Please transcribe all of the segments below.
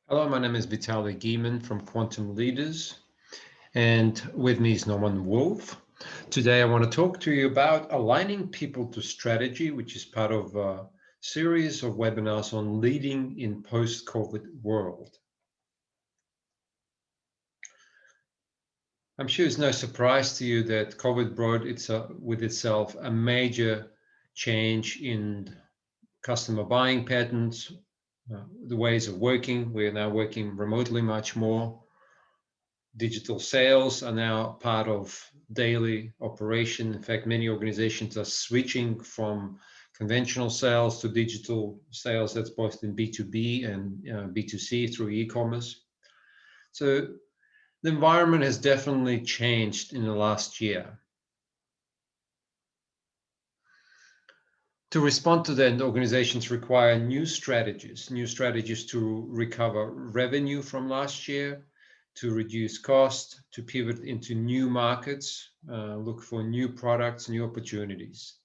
Hello, my name is Vitaly Gieman from Quantum Leaders, and with me is Norman Wolf. Today, I want to talk to you about aligning people to strategy, which is part of a series of webinars on leading in post-COVID world. I'm sure it's no surprise to you that COVID brought with itself a major change in customer buying patterns, the ways of working. We are now working remotely much more. Digital sales are now part of daily operation. In fact, many organizations are switching from conventional sales to digital sales. That's both in B2B and B2C through e-commerce. So the environment has definitely changed in the last year. To respond to that, organizations require new strategies to recover revenue from last year, to reduce cost, to pivot into new markets, look for new products, new opportunities.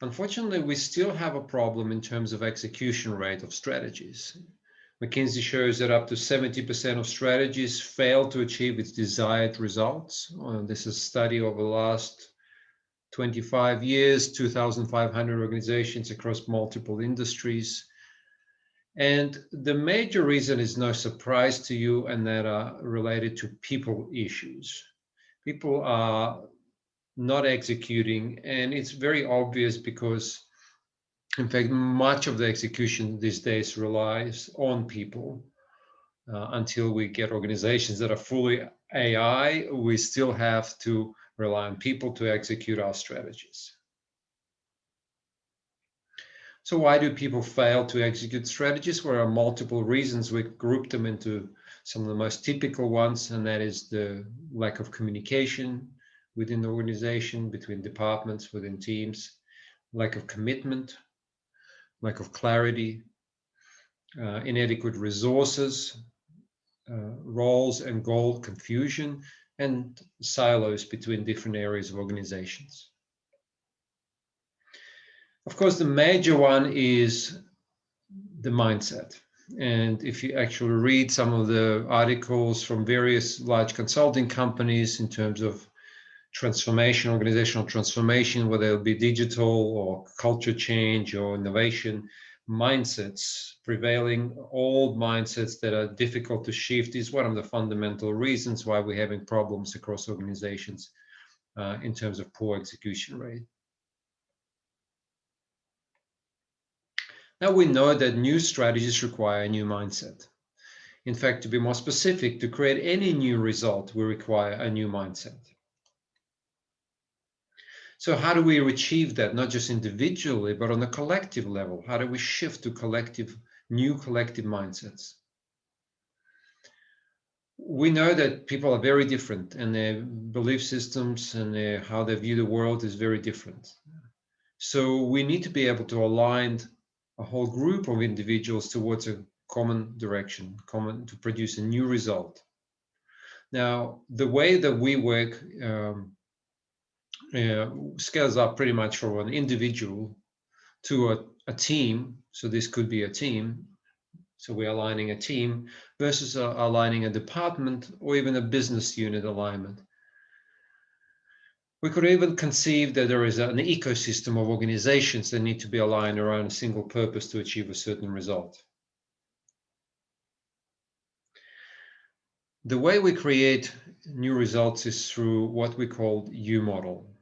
Unfortunately, we still have a problem in terms of execution rate of strategies. McKinsey shows that up to 70% of strategies fail to achieve its desired results. This is a study over the last 25 years, 2,500 organizations across multiple industries. And the major reason is no surprise to you, and that are related to people issues. People are not executing, and it's very obvious because, in fact, much of the execution these days relies on people. Until we get organizations that are fully AI, we still have to rely on people to execute our strategies. So why do people fail to execute strategies? Well, there are multiple reasons. We grouped them into some of the most typical ones, and that is the lack of communication within the organization, between departments, within teams, lack of commitment, lack of clarity, inadequate resources, roles and goal confusion, and silos between different areas of organizations. Of course, the major one is the mindset. And if you actually read some of the articles from various large consulting companies in terms of transformation, organizational transformation, whether it be digital or culture change or innovation, mindsets, prevailing old mindsets that are difficult to shift is one of the fundamental reasons why we're having problems across organizations in terms of poor execution rate. Now we know that new strategies require a new mindset. In fact, to be more specific, to create any new result, we require a new mindset. So how do we achieve that, not just individually, but on a collective level? How do we shift to new collective mindsets? We know that people are very different, and their belief systems and how they view the world is very different. So we need to be able to align a whole group of individuals towards a common direction, to produce a new result. Now, the way that we work scales up pretty much from an individual to a team. So this could be a team. So we're aligning a team versus aligning a department or even a business unit alignment. We could even conceive that there is an ecosystem of organizations that need to be aligned around a single purpose to achieve a certain result. The way we create new results is through what we call U-model.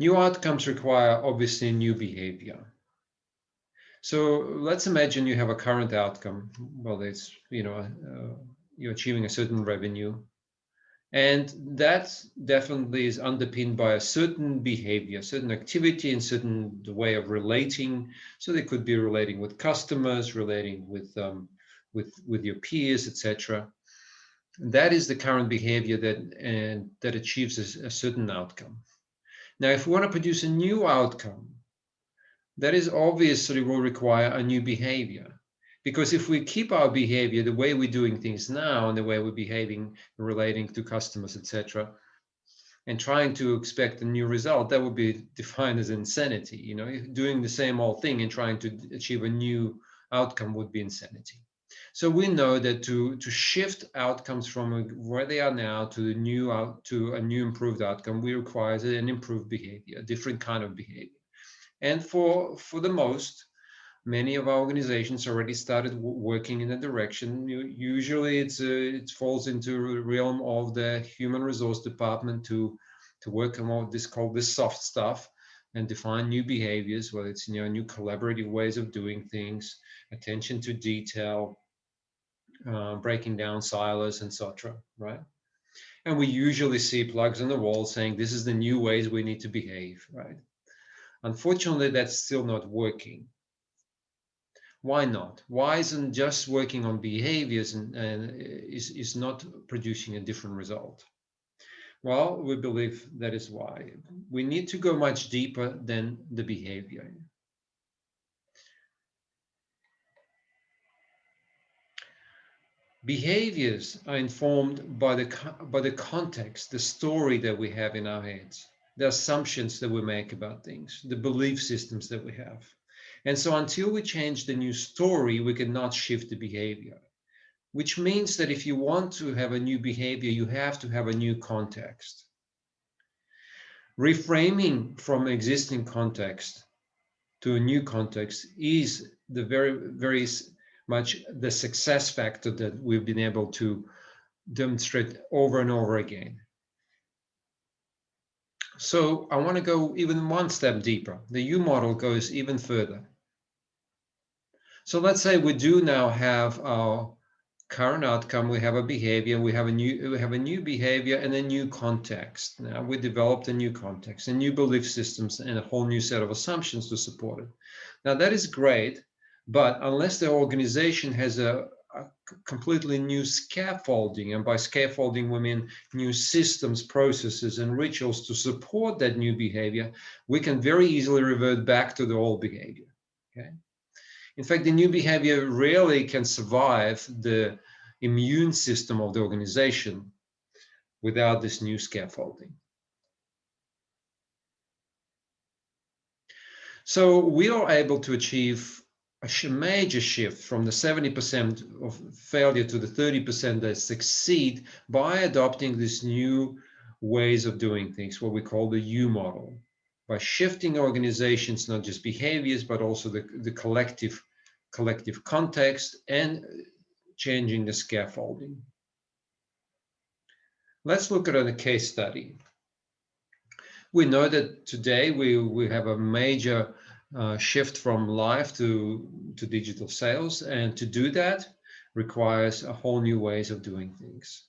New outcomes require obviously new behavior. So let's imagine you have a current outcome. Well, it's you're achieving a certain revenue. And that definitely is underpinned by a certain behavior, certain activity, and certain way of relating. So they could be relating with customers, relating with your peers, etc. That is the current behavior that achieves a certain outcome. Now, if we want to produce a new outcome, that is obviously will require a new behavior. Because if we keep our behavior the way we're doing things now and the way we're behaving, relating to customers, etc., and trying to expect a new result, that would be defined as insanity. You know, doing the same old thing and trying to achieve a new outcome would be insanity. So we know that to shift outcomes from where they are now to to a new improved outcome, we require an improved behavior, a different kind of behavior. And for the most, many of our organizations already started working in that direction. Usually, it falls into the realm of the human resource department to work on what is called the soft stuff and define new behaviors, whether it's new collaborative ways of doing things, attention to detail, breaking down silos, etc. Right? And we usually see plugs on the wall saying this is the new ways we need to behave. Right? Unfortunately, that's still not working. Why not? Why isn't just working on behaviors and is not producing a different result? Well, we believe that is why. We need to go much deeper than the behavior. Behaviors are informed by the context, the story that we have in our heads, the assumptions that we make about things, the belief systems that we have. And so until we change the new story, we cannot shift the behavior, which means that if you want to have a new behavior, you have to have a new context. Reframing from existing context to a new context is the very much the success factor that we've been able to demonstrate over and over again. So I want to go even one step deeper. The U model goes even further. So let's say we do now have our current outcome, we have a behavior, we have a new behavior and a new context. Now we developed a new context, and new belief systems, and a whole new set of assumptions to support it. Now that is great, but unless the organization has a completely new scaffolding, and by scaffolding we mean new systems, processes, and rituals to support that new behavior, we can very easily revert back to the old behavior. Okay. In fact, the new behavior rarely can survive the immune system of the organization without this new scaffolding. So we are able to achieve a major shift from the 70% of failure to the 30% that succeed by adopting these new ways of doing things, what we call the U model, by shifting organizations, not just behaviors, but also the collective context, and changing the scaffolding. Let's look at a case study. We know that today we have a major shift from live to digital sales, and to do that requires a whole new ways of doing things.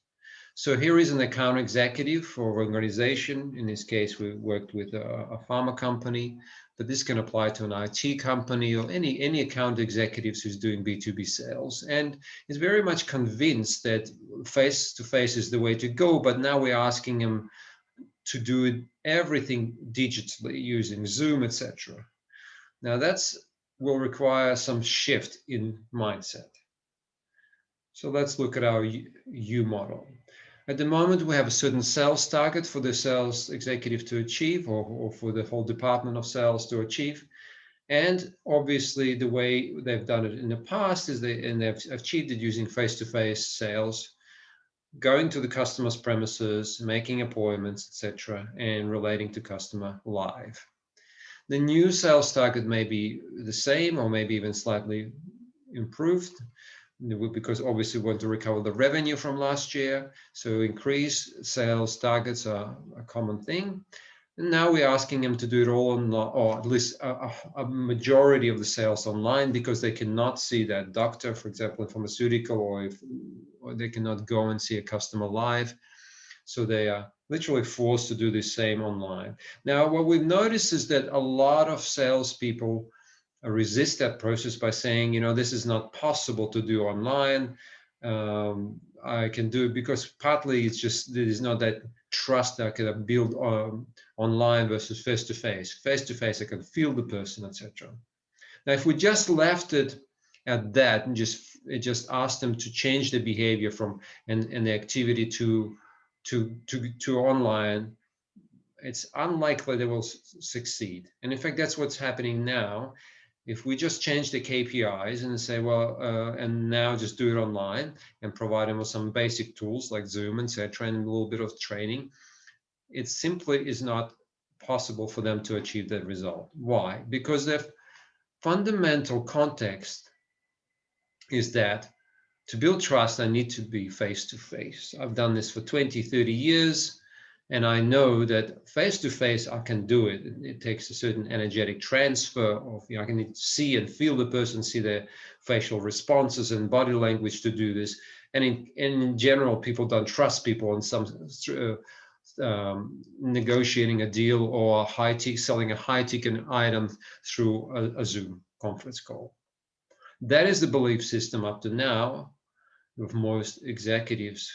So here is an account executive for an organization. In this case, we worked with a pharma company, but this can apply to an IT company or any account executives who's doing B2B sales, and is very much convinced that face-to-face is the way to go, but now we're asking him to do everything digitally using Zoom, etc. Now that will require some shift in mindset. So let's look at our U model. At the moment, we have a certain sales target for the sales executive to achieve, or for the whole department of sales to achieve. And obviously, the way they've done it in the past is they've achieved it using face-to-face sales, going to the customer's premises, making appointments, etc., and relating to customer live. The new sales target may be the same or maybe even slightly improved, because obviously we want to recover the revenue from last year. So increased sales targets are a common thing. And now we're asking them to do it all online, or at least a majority of the sales online, because they cannot see that doctor, for example, in pharmaceutical, or they cannot go and see a customer live. So they are literally forced to do the same online. Now, what we've noticed is that a lot of salespeople resist that process by saying, this is not possible to do online. I can do it because partly it's just there is not that trust that I can build online versus face-to-face. Face-to-face, I can feel the person, etc. Now, if we just left it at that and just asked them to change the behavior from and the activity to online, it's unlikely they will succeed. And in fact, that's what's happening now. If we just change the KPIs and say, well, and now just do it online and provide them with some basic tools like Zoom, etc., and a little bit of training, it simply is not possible for them to achieve that result. Why? Because their fundamental context is that to build trust, I need to be face to face. I've done this for 20, 30 years, and I know that face to face, I can do it. It takes a certain energetic transfer of, I can see and feel the person, see their facial responses and body language to do this. And in general, people don't trust people in some negotiating a deal or selling a high ticket item through a Zoom conference call. That is the belief system up to now of most executives.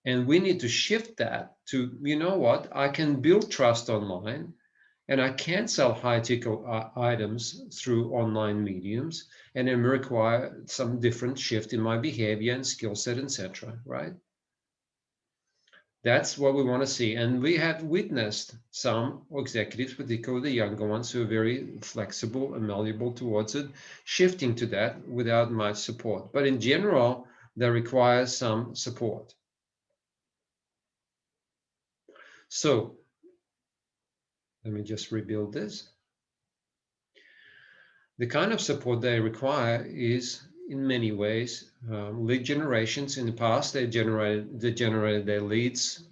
And we need to shift that to, you know what, I can build trust online and I can sell high ticket items through online mediums, and it may require some different shift in my behavior and skill set, etc. Right? That's what we want to see. And we have witnessed some executives, particularly the younger ones, who are very flexible and malleable towards it, shifting to that without much support. But in general, that requires some support. So let me just rebuild this. The kind of support they require is in many ways lead generations. In the past, they generated their leads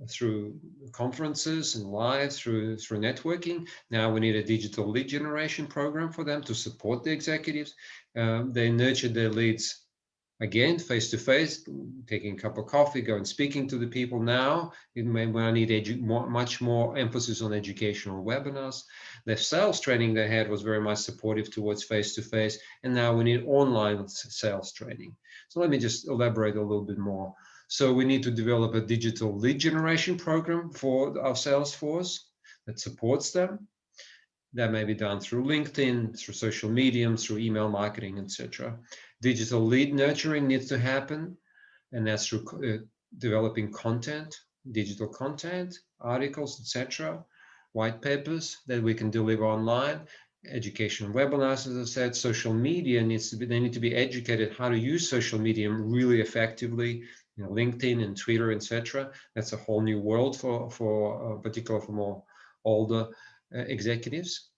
through conferences and live through networking. Now we need a digital lead generation program for them to support the executives. They nurtured their leads again, face to face, taking a cup of coffee, going speaking to the people. Now, when I need much more emphasis on educational webinars. The sales training they had was very much supportive towards face to face, and now we need online sales training. So let me just elaborate a little bit more. So we need to develop a digital lead generation program for our sales force that supports them. That may be done through LinkedIn, through social media, through email marketing, etc. Digital lead nurturing needs to happen, and that's through developing content, digital content, articles, etc., white papers that we can deliver online, educational webinars, as I said. Social media they need to be educated how to use social media really effectively. LinkedIn and Twitter, etc. That's a whole new world for particularly for more older executives.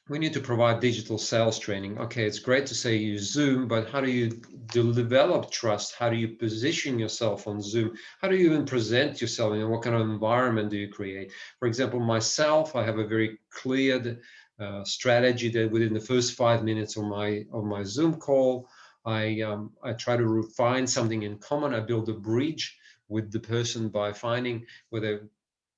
We need to provide digital sales training. Okay, it's great to say use Zoom, but how do you develop trust? How do you position yourself on Zoom? How do you even present yourself? And what kind of environment do you create? For example, myself, I have a very clear strategy that within the first 5 minutes of my Zoom call, I try to find something in common. I build a bridge with the person by finding whether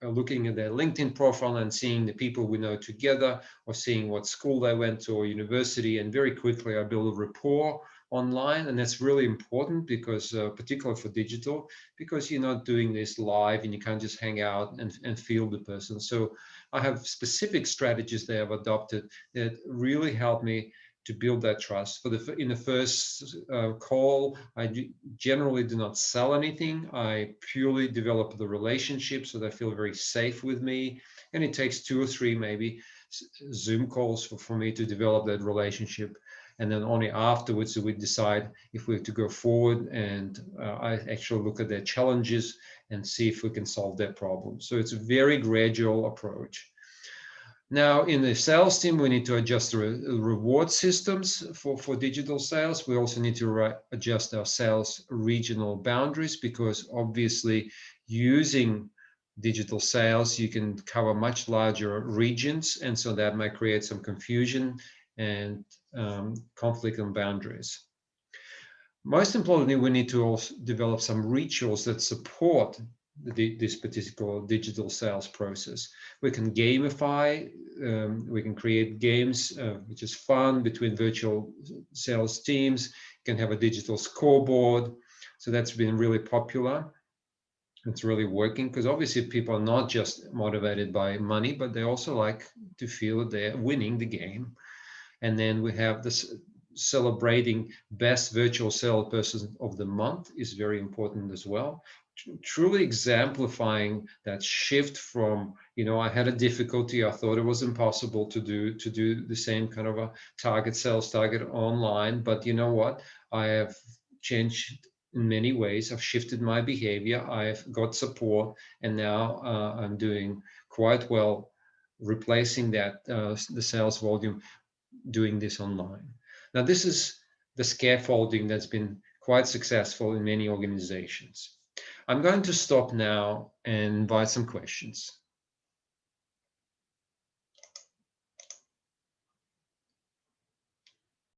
looking at their LinkedIn profile and seeing the people we know together, or seeing what school they went to or university, and very quickly I build a rapport online. And that's really important because particularly for digital, because you're not doing this live and you can't just hang out and feel the person. So I have specific strategies they have adopted that really help me to build that trust. In the first call, I generally do not sell anything. I purely develop the relationship so they feel very safe with me. And it takes 2 or 3 maybe Zoom calls for me to develop that relationship. And then only afterwards we decide if we have to go forward, and I actually look at their challenges and see if we can solve their problems. So it's a very gradual approach. Now, in the sales team, we need to adjust the reward systems for digital sales. We also need to adjust our sales regional boundaries, because obviously using digital sales, you can cover much larger regions. And so that might create some confusion and conflict on boundaries. Most importantly, we need to also develop some rituals that support this particular digital sales process. We can gamify, we can create games, which is fun, between virtual sales teams. You can have a digital scoreboard. So that's been really popular. It's really working, because obviously people are not just motivated by money, but they also like to feel that they're winning the game. And then we have this celebrating best virtual salesperson of the month is very important as well. truly exemplifying that shift from, I had a difficulty, I thought it was impossible to do the same kind of a sales target online, but you know what, I have changed in many ways. I've shifted my behavior, I've got support, and now I'm doing quite well, replacing that the sales volume, doing this online. Now, this is the scaffolding that's been quite successful in many organizations. I'm going to stop now and invite some questions.